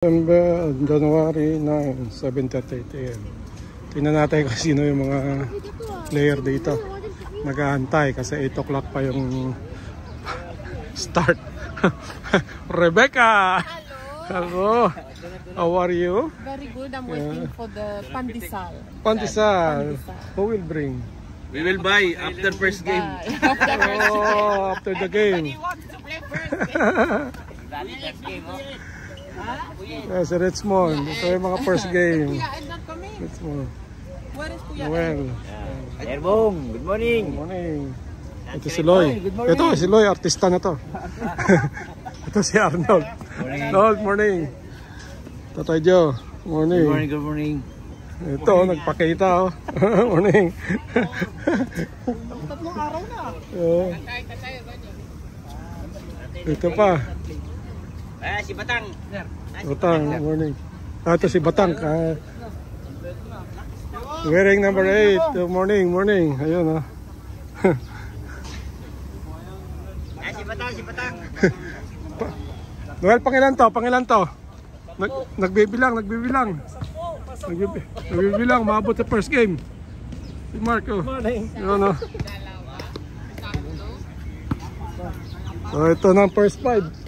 January 9, 7:38 AM. Tingnan natin kung sino yung mga player dito. Nag-aantay kasi 8 o'clock pa yung start. Rebecca! Hello! How are you? Very good. I'm waiting for the pandesal. Pandesal. Who will bring? We will buy after first game. Oh, after the game. wants to play first game. Yes, Richmond. Ito yung mga first game. Richmond. Where is Kuya? Well. Erbong, good morning. Good morning. Ito si Loy. Ito si Loy, artista na to. Ito si Arnold. Arnold, morning. Tatay Joe, morning. Good morning, good morning. Ito, nagpakita oh. Morning. Tatlong araw na. Ito pa. Si Batang. Batang, morning. Ito si Batang. Wearing number 8. Morning, morning. Ayun oh. Si Batang. Noel, pangilan to? Nagbibilang. Nagbibilang, maabot sa first game. Si Marco. Yun oh. So ito na ang first 5.